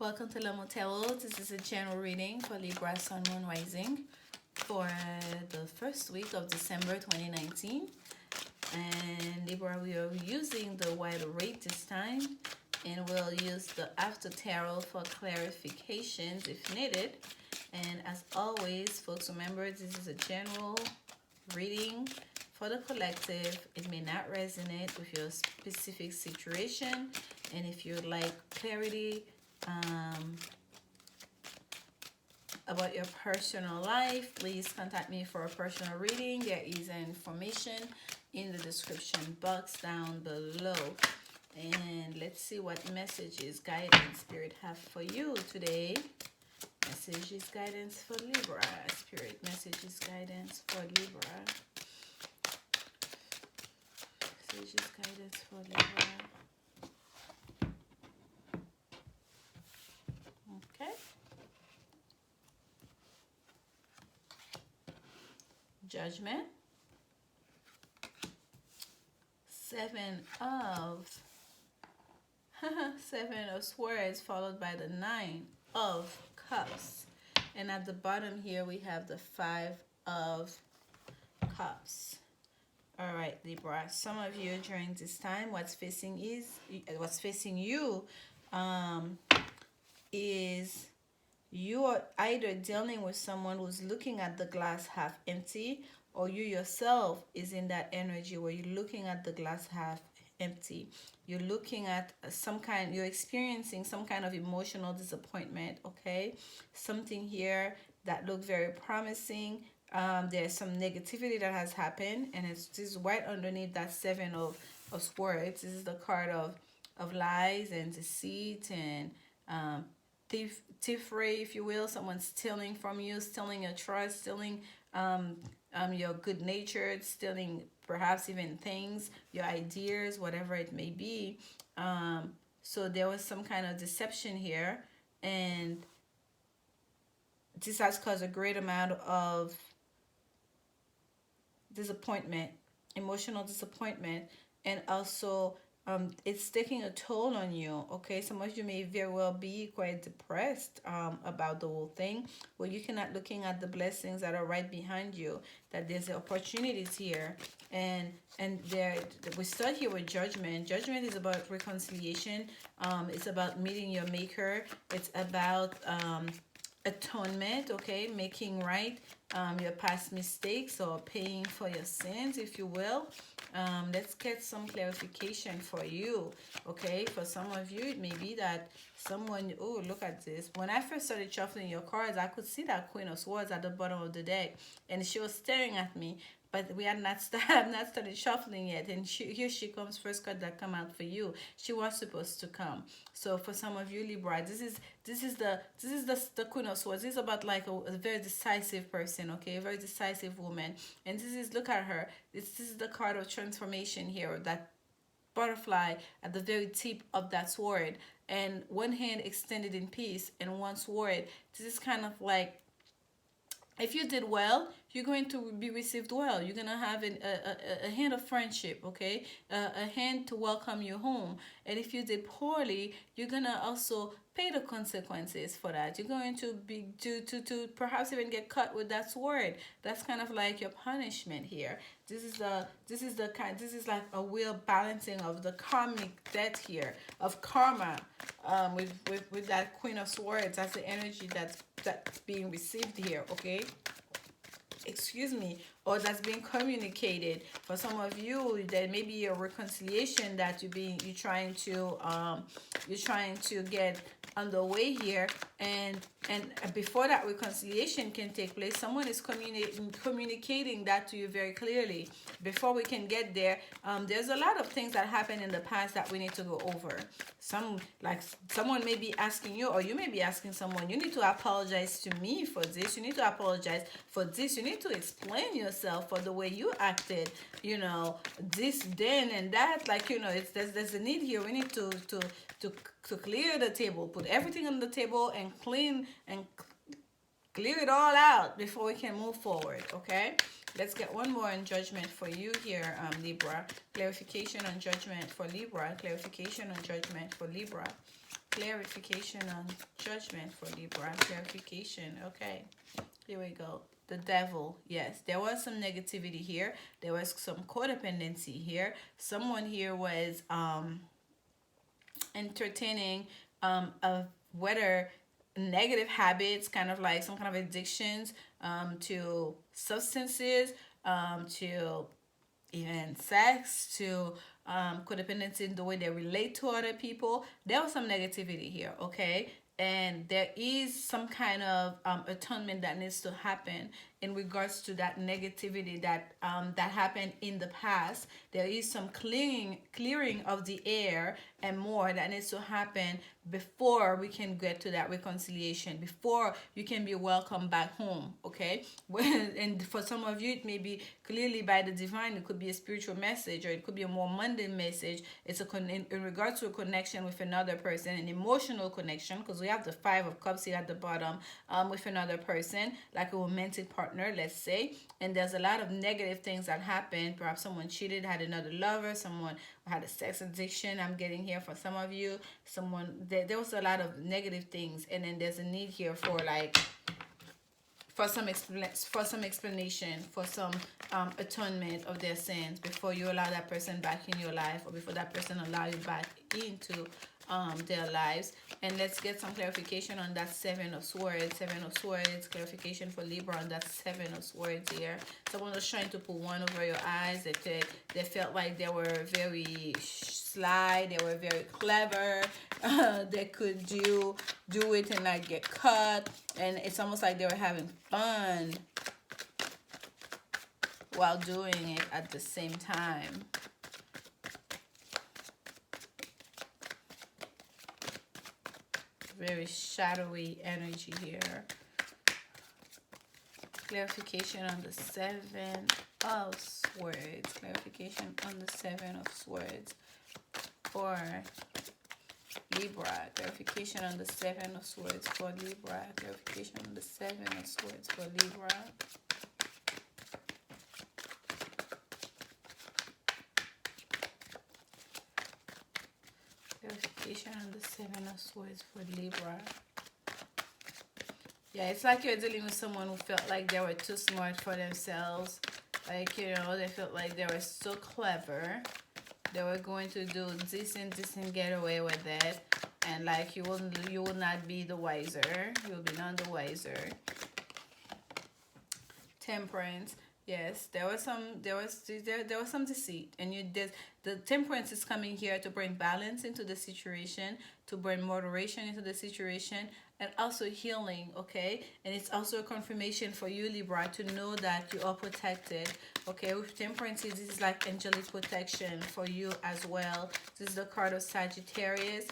Welcome to lanmoutarot. This is a general reading for Libra, Sun, Moon, Rising for the first week of December 2019. And Libra, we are using the Reverie this time, and we'll use the After Tarot for clarifications if needed. And as always, folks, remember this is a general reading for the collective. It may not resonate with your specific situation, and if you'd like clarity about your personal life, please contact me for a personal reading. There is information in the description box down below. And let's see what messages, guidance, Spirit have for you today. Messages, guidance for Libra. Spirit, messages, guidance for Libra. Messages, guidance for Libra. Okay. Judgment. Seven of Swords followed by the 9 of Cups. And at the bottom here we have the 5 of Cups. All right, Libra. Some of you during this time, what's facing you is you are either dealing with someone who's looking at the glass half empty, or you yourself is in that energy where you're looking at the glass half empty. You're looking at you're experiencing some kind of emotional disappointment, okay? Something here that looked very promising. There's some negativity that has happened, and it's just right underneath that 7 of Swords. This is the card of lies and deceit and thievery, if you will. Someone stealing from you, stealing your trust, stealing your good nature, stealing perhaps even things, your ideas, whatever it may be. So there was some kind of deception here, and this has caused a great amount of disappointment, emotional disappointment, and also it's taking a toll on you, okay? Some of you may very well be quite depressed about the whole thing, where you're not looking at the blessings that are right behind you, that there's opportunities here. And there, we start here with Judgment. Judgment is about reconciliation. It's about meeting your maker. It's about atonement, okay? Making right your past mistakes, or paying for your sins, if you will. Let's get some clarification for you, okay? For some of you, it may be that someone, oh, look at this. When I first started shuffling your cards, I could see that Queen of Swords at the bottom of the deck, and she was staring at me, but we had not started shuffling yet. And here she comes, first card that come out for you. She was supposed to come. So for some of you, Libra, this is the Queen of Swords. This is about like a very decisive person, okay, a very decisive woman. And this is, look at her. This is the card of transformation here, that butterfly at the very tip of that sword, and one hand extended in peace and one sword. This is kind of like, if you did well, you're going to be received well. You're going to have a hand of friendship, okay? A hand to welcome you home. And if you did poorly, you're going to also pay the consequences for that. You're going to be to perhaps even get cut with that sword. That's kind of like your punishment here. This is like a real balancing of the karmic debt here, of karma, with that Queen of Swords. That's the energy that's being received here, okay? Excuse me, or that's being communicated. For some of you, there may be a reconciliation that you're trying to get underway here, and before that reconciliation can take place, someone is communicating that to you very clearly. Before we can get there, there's a lot of things that happened in the past that we need to go over. Someone may be asking you, or you may be asking someone, you need to apologize to me for this, you need to apologize for this, you need to explain yourself for the way you acted, you know, this, then, and that. Like, you know, there's a need here. We need to clear the table, put everything on the table, and clear it all out before we can move forward, okay? Let's get one more on Judgment for you here, Libra. Clarification on Judgment for Libra. Clarification on Judgment for Libra. Clarification on judgment for Libra. Clarification. Okay. Here we go. The devil. Yes, there was some negativity here. There was some codependency here. Someone here was entertaining of whether negative habits, kind of like some kind of addictions to substances, to even sex, to codependency in the way they relate to other people. There was some negativity here, okay? And there is some kind of atonement that needs to happen in regards to that negativity that happened in the past. There is some clearing of the air and more that needs to happen before we can get to that reconciliation, before you can be welcomed back home, okay? And for some of you, it may be clearly by the divine. It could be a spiritual message, or it could be a more mundane message. It's in regards to a connection with another person, an emotional connection, because we have the Five of Cups here at the bottom, with another person, like a romantic partner, let's say. And there's a lot of negative things that happen. Perhaps someone cheated, had another lover, someone had a sex addiction. I'm getting here for some of you. There was a lot of negative things, and then there's a need here for like for some explanation, for some atonement of their sins before you allow that person back in your life, or before that person allow you back into their lives. And let's get some clarification on that Seven of Swords. Seven of Swords, clarification for Libra on that Seven of Swords here. Someone was trying to put one over your eyes. They felt like they were very sly, they were very clever. They could do it and not get caught. And it's almost like they were having fun while doing it at the same time. Very shadowy energy here. Clarification on the Seven of Swords. Clarification on the Seven of Swords for Libra. Clarification on the Seven of Swords for Libra. Clarification on the Seven of Swords for Libra. Clarification on the Seven of Swords for Libra. Yeah, it's like you're dealing with someone who felt like they were too smart for themselves. Like, you know, they felt like they were so clever. They were going to do this and get away with it. And like you will not be the wiser. You'll be none the wiser. Temperance. Yes, there was some deceit, and the temperance is coming here to bring balance into the situation, to bring moderation into the situation, and also healing, okay? And it's also a confirmation for you, Libra, to know that you are protected, okay? With temperance, this is like angelic protection for you as well. This is the card of Sagittarius.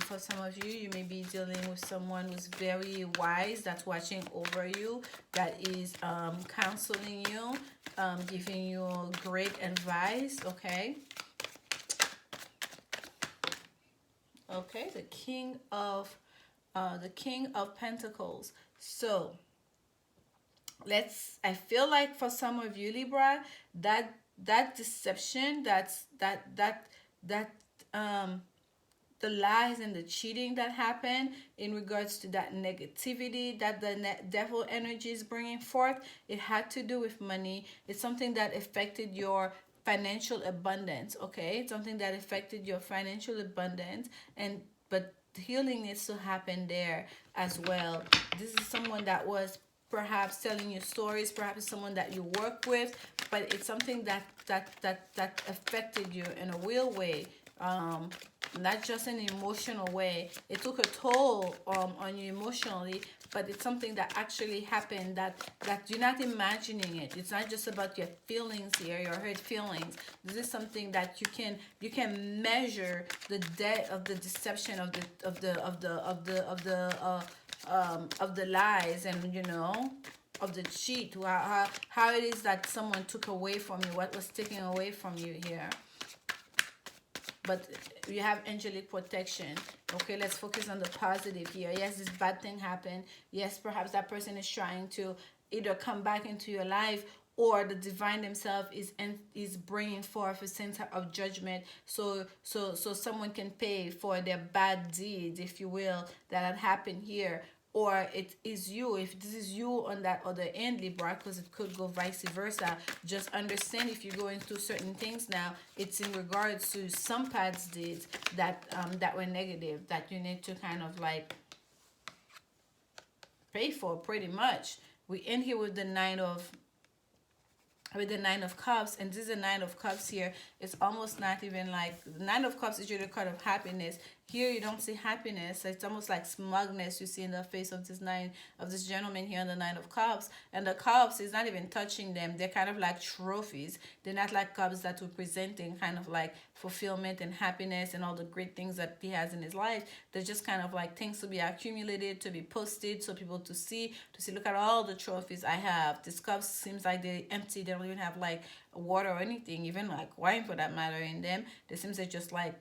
For some of you, you may be dealing with someone who's very wise, that's watching over you, that is counseling you, giving you great advice, okay? Okay, the King of Pentacles. So I feel like for some of you, Libra, that deception, the lies and the cheating that happened in regards to that negativity that the devil energy is bringing forth, it had to do with money. It's something that affected your financial abundance, okay? It's something that affected your financial abundance, but healing needs to happen there as well. This is someone that was perhaps telling you stories, perhaps someone that you work with, but it's something that affected you in a real way, not just in an emotional way. It took a toll on you emotionally, but it's something that actually happened that you're not imagining it. It's not just about your feelings here, your hurt feelings. This is something that you can measure the depth of the deception of the lies, and you know, of the cheat, how it is that someone took away from you, what was taken away from you here. But you have angelic protection. Okay, let's focus on the positive here. Yes, this bad thing happened. Yes, perhaps that person is trying to either come back into your life or the divine themselves is bringing forth a sense of judgment, so someone can pay for their bad deeds, if you will, that had happened here. Or it is you, if this is you on that other end, Libra, because it could go vice versa. Just understand, if you're going through certain things now, it's in regards to some past deeds that were negative, that you need to kind of like pay for, pretty much. We end here with the Nine of Cups, and this is the Nine of Cups here. It's almost not even like, the Nine of Cups is usually a card of happiness. Here you don't see happiness. It's almost like smugness you see in the face of this gentleman here on the Nine of Cups. And the cups is not even touching them. They're kind of like trophies. They're not like cups that we're presenting kind of like fulfillment and happiness and all the great things that he has in his life. They're just kind of like things to be accumulated, to be posted, so people to see, look at all the trophies I have. This cup seems like they're empty. They don't even have like water or anything, even like wine for that matter, in them. They seems they're just like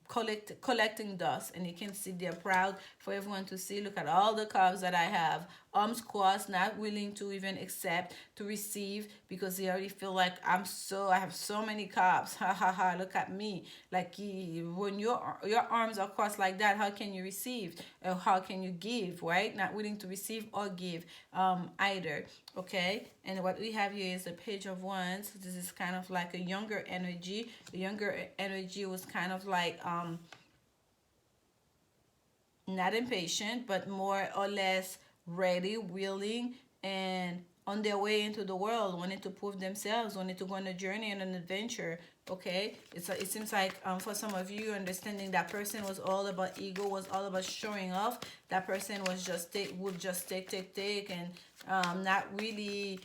collecting dust, and you can see they're proud for everyone to see. Look at all the cups that I have, arms crossed, not willing to even accept, to receive, because they already feel like I have so many cups, ha ha ha, look at me. Like, when your arms are crossed like that, how can you receive, or how can you give, right? Not willing to receive or give, either. Okay, and what we have here is the Page of Wands. This is kind of like a younger energy. The younger energy was kind of like not impatient, but more or less ready, willing, and on their way into the world, wanting to prove themselves, wanting to go on a journey and an adventure. Okay, it seems like for some of you, understanding that person was all about ego, was all about showing off. That person was just would just take, and not really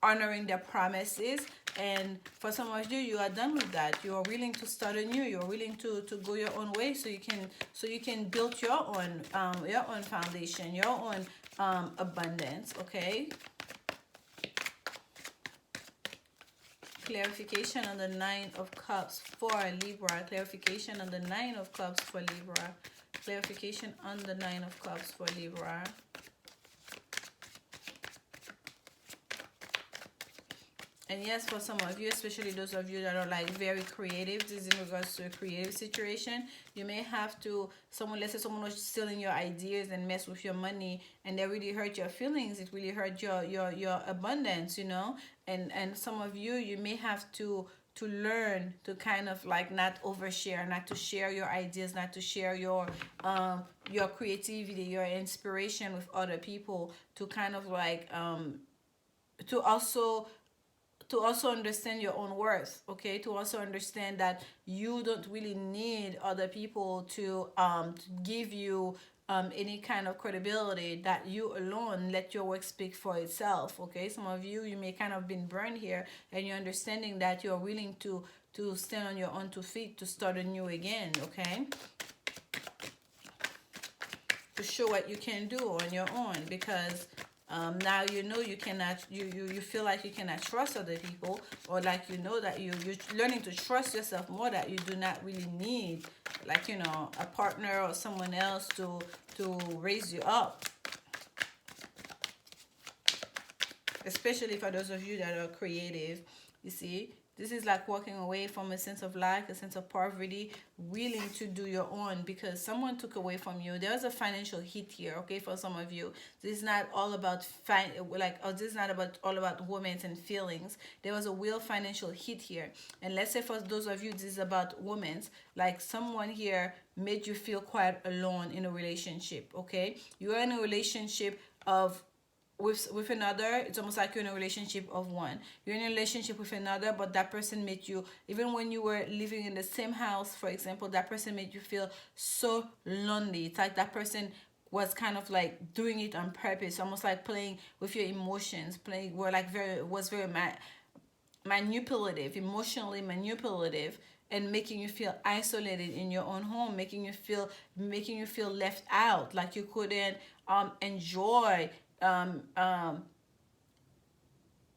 honoring their promises. And for some of you, you are done with that. You are willing to start anew. You are willing to go your own way, so you can build your own foundation, your own abundance. Okay. Clarification on the Nine of Cups for Libra. Clarification on the Nine of Cups for Libra. Clarification on the Nine of Cups for Libra. And yes, for some of you, especially those of you that are like very creative, this is in regards to a creative situation. You may have to, let's say someone was stealing your ideas and mess with your money, and they really hurt your feelings. It really hurt your abundance, you know. And some of you, you may have to learn to kind of like not overshare, not to share your ideas, not to share your creativity, your inspiration with other people, to kind of like to also understand your own worth. Okay, to also understand that you don't really need other people to give you any kind of credibility, that you alone let your work speak for itself. Okay, some of you may kind of been burned here, and you're understanding that you're willing to stand on your own 2 feet, to start anew again. Okay, to show what you can do on your own, because now you know you cannot, you feel like you cannot trust other people, or like you know that you're learning to trust yourself more, that you do not really need, like, you know, a partner or someone else to raise you up. Especially for those of you that are creative, you see. This is like walking away from a sense of lack, a sense of poverty, willing to do your own, because someone took away from you. There's a financial hit here, okay, for some of you. This is not all about this is not about all about women and feelings. There was a real financial hit here. And let's say for those of you, this is about women. Like, someone here made you feel quite alone in a relationship, okay? You are in a relationship of with another. It's almost like you're in a relationship of one. You're in a relationship with another, but that person made you, even when you were living in the same house, for example, that person made you feel so lonely. It's like that person was kind of like doing it on purpose, almost like playing with your emotions, very manipulative, emotionally manipulative, and making you feel isolated in your own home, making you feel left out, like you couldn't enjoy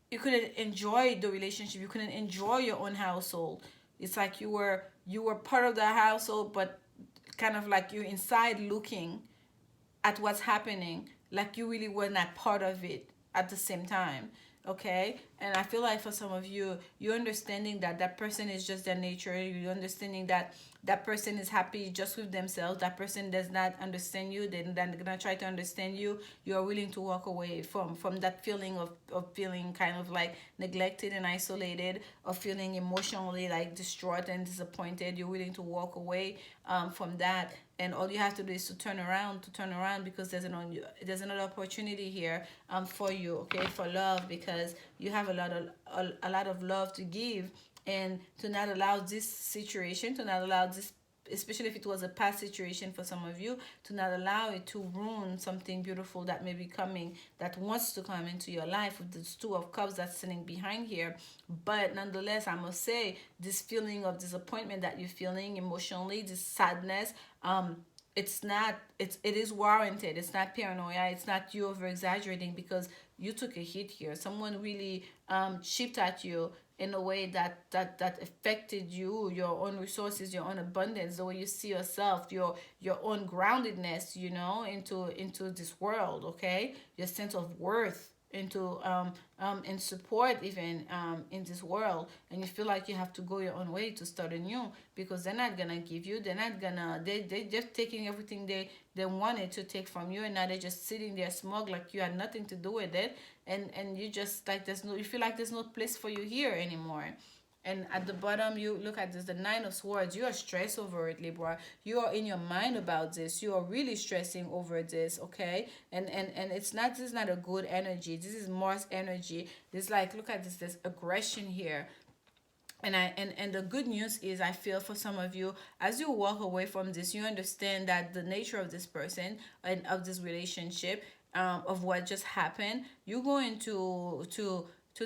you couldn't enjoy the relationship, you couldn't enjoy your own household. It's like you were part of the household, but kind of like you're inside looking at what's happening, like you really were not part of it at the same time. Okay, and I feel like for some of you, you're understanding that that person is just their nature. You're understanding that that person is happy just with themselves. That person does not understand you. Then they're gonna try to understand you. You're willing to walk away from that feeling of feeling kind of like neglected and isolated, of feeling emotionally like distraught and disappointed. You're willing to walk away from that, and all you have to do is to turn around, because there's another opportunity here for you, okay, for love, because you have a lot of love to give, and to not allow this situation, to not allow this, especially if it was a past situation for some of you, to not allow it to ruin something beautiful that may be coming, that wants to come into your life, with this two of cups that's sitting behind here. But nonetheless, I must say, this feeling of disappointment that you're feeling emotionally, this sadness, it's not, it is warranted. It's not paranoia. It's not you over exaggerating, because you took a hit here. Someone really chipped at you in a way that affected you, your own resources, your own abundance, the way you see yourself, your own groundedness, you know, into this world. Okay, your sense of worth into and support even in this world, and you feel like you have to go your own way to start anew, because they're not gonna give you, they're not gonna, they're just taking everything they wanted to take from you, and now they're just sitting there smug like you had nothing to do with it, and you just like, there's no, you feel like there's no place for you here anymore. And at the bottom, you look at this, the Nine of Swords. You are stressed over it, Libra. You are in your mind about this. You are really stressing over this, okay? And it's not, this is not a good energy. This is Mars energy. This, like, look at this, there's aggression here. And the good news is, I feel for some of you, as you walk away from this, you understand that the nature of this person and of this relationship, of what just happened, you're going to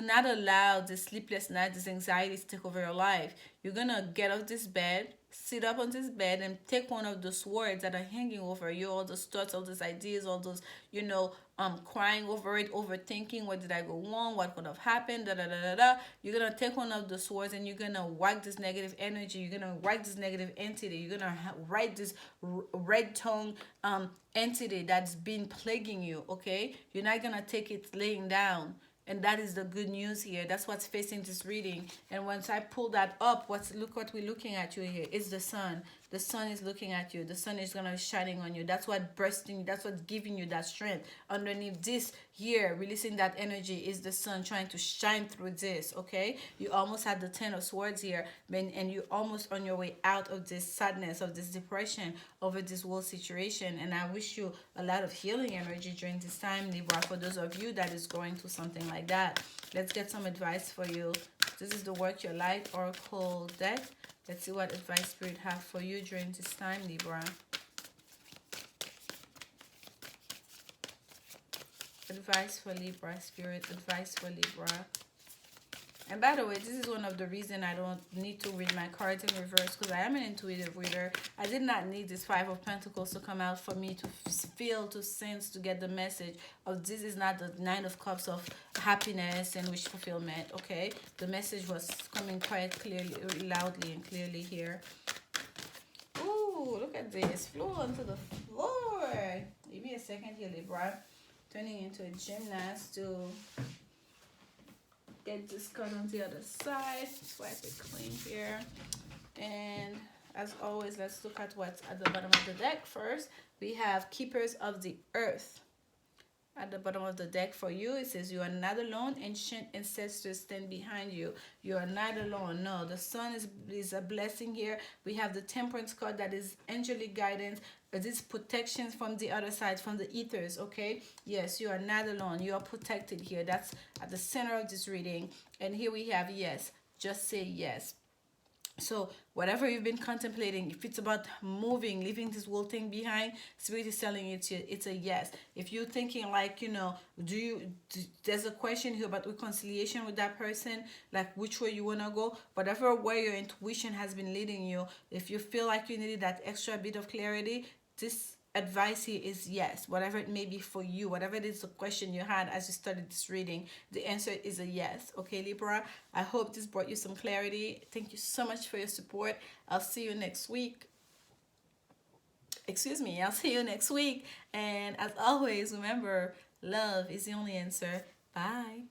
not allow this sleepless night, this anxiety to take over your life. You're gonna get off this bed, sit up on this bed, and take one of those words that are hanging over you, all those thoughts, all those ideas, all those, crying over it, overthinking, what did I go wrong, what could have happened, da da da da da. You're gonna take one of those words, and you're gonna whack this negative energy, you're gonna whack this negative entity, you're gonna write this red tongue entity that's been plaguing you, okay? You're not gonna take it laying down. And that is the good news here. That's what's facing this reading. And once I pull that up, look what we're looking at you here. It's the sun. The sun is looking at you. The sun is gonna be shining on you. That's what bursting. That's what's giving you that strength. Underneath this here, releasing that energy, is the sun trying to shine through this. Okay, you almost had the Ten of Swords here, and you're almost on your way out of this sadness, of this depression over this whole situation. And I wish you a lot of healing energy during this time, Libra. For those of you that is going through something like that, let's get some advice for you. This is the Work Your Light Oracle deck. Let's see what advice Spirit have for you during this time, Libra. Advice for Libra, Spirit. Advice for Libra. And by the way, this is one of the reasons I don't need to read my cards in reverse, because I am an intuitive reader. I did not need this Five of Pentacles to come out for me to feel, to sense, to get the message of this is not the Nine of Cups of happiness and wish fulfillment, okay? The message was coming quite clearly, loudly and clearly here. Ooh, look at this. Flew onto the floor. Give me a second here, Libra. Turning into a gymnast to get this card on the other side. Swipe it clean here. And as always, let's look at what's at the bottom of the deck first. We have Keepers of the Earth. At the bottom of the deck for you, it says, you are not alone. Ancient ancestors stand behind you. You are not alone. No, the sun is a blessing here. We have the Temperance card, that is angelic guidance. This protection from the other side, from the ethers, okay? Yes, you are not alone. You are protected here. That's at the center of this reading. And here we have yes. Just say yes. So whatever you've been contemplating, if it's about moving, leaving this whole thing behind, Spirit is telling you it's a yes. If you're thinking like, there's a question here about reconciliation with that person, like which way you want to go, whatever way your intuition has been leading you, if you feel like you needed that extra bit of clarity, this advice here is yes. Whatever it may be for you, whatever it is the question you had as you started this reading, the answer is a yes. Okay, Libra, I hope this brought you some clarity. Thank you so much for your support. I'll see you next week. I'll see you next week. And as always, remember, love is the only answer. Bye.